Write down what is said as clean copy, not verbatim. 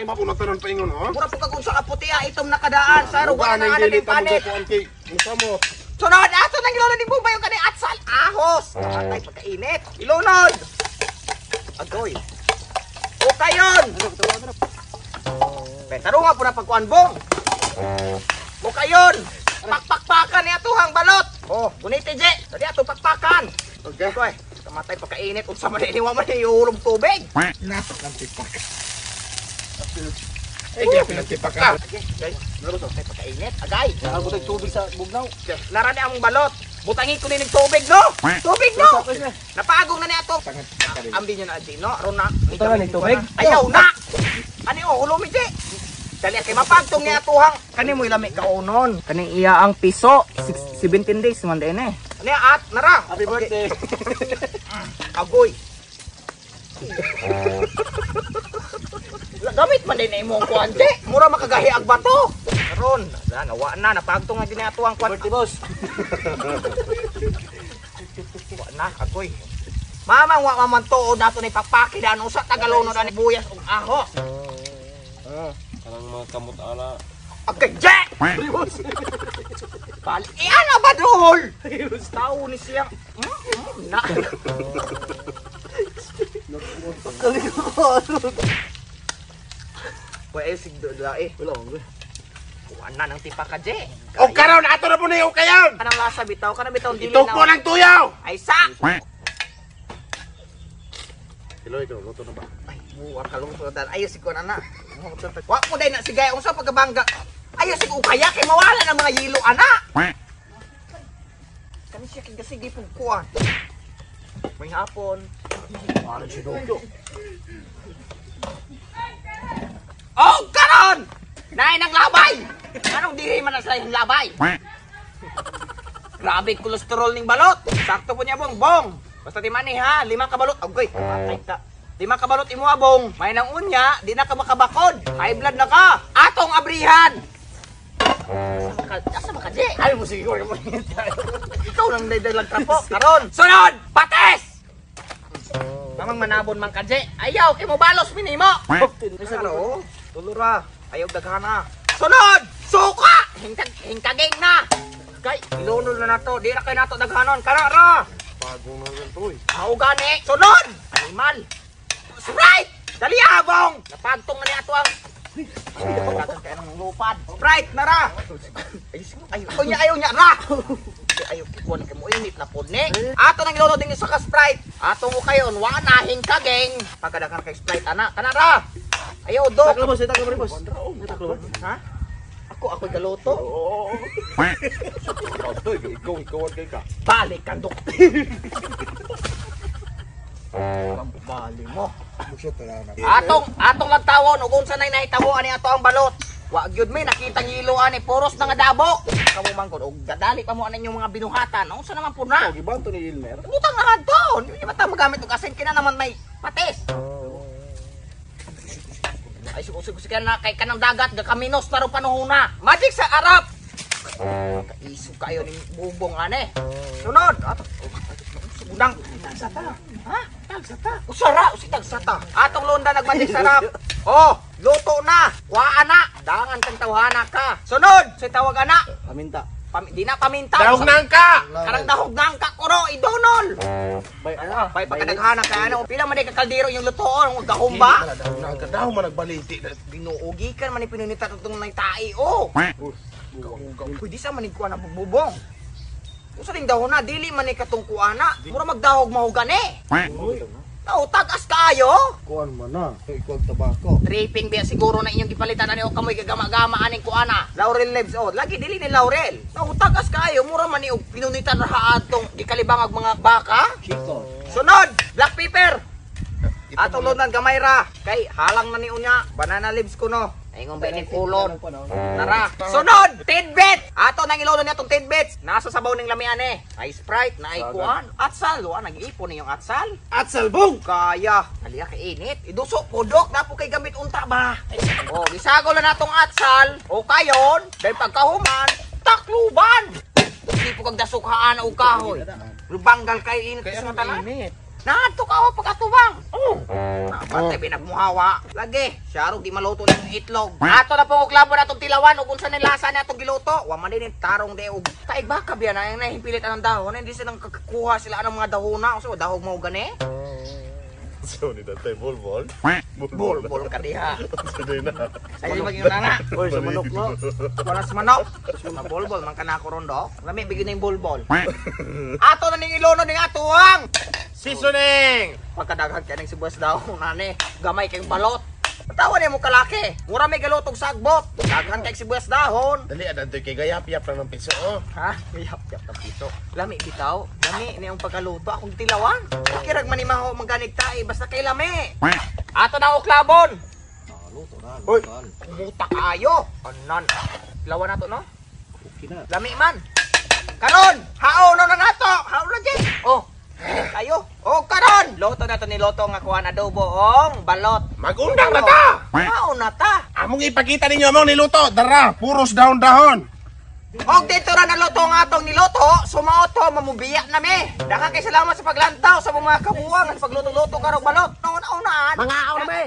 kay mapulatan ng paingon ha. Mura po kag unsa ka puti itom nakadaan sa ruga na ana din panit. Musa mo. Sunod ato nang ilunod ni Bubay yung kanang atsal ahos. Atay pagkainit. Ilunod. Agoy. O kayon. Tarunga po na pagkuan bong. O kayon. Pakpakpakan ni atuhang balot. Oh, kuniti je. Dali ato pakpakan. Okay. Okay. Kamatay pagkainit unsa man iniwa man iulog tubig. Napak lang tipak. Ay, kaya pinagtipak ka. Okay. Naruto tay pagkainit. Agay. Ako tag tubig sa bugnaw. Narani ang balot. Butangin ko ni tubig no. Tubig no. Napagong na ni ato. Ambi niyo na di no. Aron na. Butang ni tubig. Ayaw na. Ani o ulumi di. Dali kay mapagtong ni atuhang. Kani mo ilami ka onon. Kani iya ang piso 17 days man din eh. Ani at nara. Happy birthday. Agoy. Gamit man din imong kuante. Mura makagahi ag bato. Karon, nawa na napagtong nga gini atuhang kuante. Birthday boss. Wa na agoy. Mamang wa man tuod nato ni pakpaki dan usa tagalonod ani buyas ug aho. Kanang mga kamot ala. Agay Jack! Bali, ano ba dool? Tao ni siya. Na. Wala sigdo da eh. Wala ko. Kuan na nang tipa ka je. O karon ato na po na yung kayon. Kanang lasa bitaw, kanang bitaw dili Itok po ng tuyaw. Ay sa. Hello, ikaw, luto na ba? Ay, buwa kalong sudan. Ayos si kuan ana. Wa mo day na sigay unsa pagkabangga. Ayos si ukaya kay mawala ng mga yilo ana. Kami siya kigasigi pug kuan. May hapon. Ano si Dodo? Oh, karon! Nay nang labay! Anong diri man na sa yung labay? Grabe kolesterol ning balot. Sakto po niya bong. Basta di mani ha, 5 ka balot. Agoy, patay ta. 5 ka balot imo abong. May nang unya, di na ka makabakod. High blood na ka. Atong abrihan. Asa ba ka di? Ay mo sige ko mo. Ikaw nang daydalang trapo. Karon, sunod! Pates! Mamang manabon man ka di. Ayaw, kay mo balos minimo. Ano? Tulura. Ayaw daghana. Sunod! Suka! Hingkaging na! Kay, ilunod na nato. Di na kayo nato daghanon. Karara! Pagong na rin to eh. Ako gani! Sunod! Animal! Sprite! Dali abong! Napagtong na niya ito ang... Ay, dapat kaya ng lupad. Sprite! Nara! Ayaw niya! Ra! Ayaw kikuan kay mo init na po ni. Ato nang ilunod din sa ka Sprite. Ato mo kayo. Wanahing kaging. Pagkadakan kay Sprite, anak. Kanara! Ayaw, do! Taklo boss, taklo boss. Taklo. Ha? Ako'y galoto. Oo. Ito, ikaw kay ka. Balik ka, dok. Balik mo. Musot na lang. Atong lagtawon ug unsa nay nahitabo ani ato ang balot. Wa gyud may nakita ngilo ani puros na nga dabo. Kamo mangkon og dadali pa mo ani yung mga binuhatan. Unsa naman pud na? Gibanto ni Ilmer. Utang na hadton. Di ba ta magamit og asin kina naman may patis. Ay suko-suko na kay kanang dagat gakaminos na ro panuhuna. Magic sa Arab. Kaiso kayo ni bubong ane. Sunod. Udang tagsata. Ha? Tagsata. Usara, tagsata. Atong londa nagmagic sa Arab. Oh, luto na. Kuha na. Dangan kang tawhana ka. Sunod, sa tawag ana. Paminta. Di na paminta. Dahog nang ka! Karang dahog nang ka kuro idonol. Bay Bay pagkadaghana ka ano, pila man ka kaldero yung lutoon, ug gahumba. Nagkadaw man nagbaliti. Binuugi kan man ipinunita tong nang tai oh. Pwede sa manig kuha na bubong. Usa ding dahon na dili man ni katong kuana. Mura magdahog mahugan eh. Tao tagas kaayo. kuan man na. Ikaw tabako. Tripping biya siguro na inyong gipalitan ani o kamoy gagama-gama aning kuana. Laurel leaves oh, lagi dili ni laurel. Tao tagas kaayo mura man ni og pinunitan ra atong gikalibang ag mga baka. Chico. Sunod, black pepper. Atong lonan gamay ra. Kay halang na ni unya, banana leaves ko no. Ayong ba ni kulon. Tara. Sunod, tidbit. Ato nang ilolo niya tong tidbits. Nasa sabaw ning lamian eh. Ay Sprite na ay kuan. Atsal, wa nag-iipon niyong atsal. Atsal bong! Kaya, aliya kay init. Iduso pudok na po kay gamit unta ba. Oh, gisagol na natong atsal. O kayon, dahil pagkahuman, takluban. Hindi po kag dasukhaan o kahoy. Lubanggal kay init sa tanan. Nato ka o pagkatubang. Napatay pinagmuhawa. Lagi, syaro di maluto ng itlog. Ato na pong uklabo na itong tilawan ug unsa ni lasa na itong giluto. Wa man din tarong de ug kaig baka biya na yung nahimpilit ang dahon. Hindi silang kukuha sila ng mga dahona. So dahog mo gani. So ni tatay bulbol. Bol ka diha. Saday na. Ay maging na nga. Oy, sa manok no. Wala sa manok. Mga bolbol man kana ko ron do. Lami bigyan ning bolbol. Ato na ning ilono ning atuang. Seasoning. Pagkadaghan kay ning sibuyas daw nani, gamay kay balot. Tawa niya mo kalaki. Mura may galutog sagbot. Daghan kay sibuyas dahon. Dali adan toy kay gayap-yap lang ng piso oh. Ha? Yap ng piso. Lami bitaw. Lami ni ang pagkaluto akong tilawan. Kirag man ni maho mangganig tae basta kay lami. Ato na uklabon. Luto na. Hoy. Kumuta kayo. Anan. Tilawan nato no? Okay na. Lami man. Karon, hao no na nato. Hao na di. Oh. Ayo. Oh, karon. Loto na to ni Loto nga kuan adobo ong balot. Magundang na ta. Hao na ta. Among ipakita ninyo among niluto. Dara, puros dahon-dahon. Og dito ra na luto nga atong niluto, sumaoto mamubiya na me. Daka kay salamat sa paglantaw sa mga kabuwang sa pagluto-luto karong balot. Nauna-unaan. Mga aon na, me.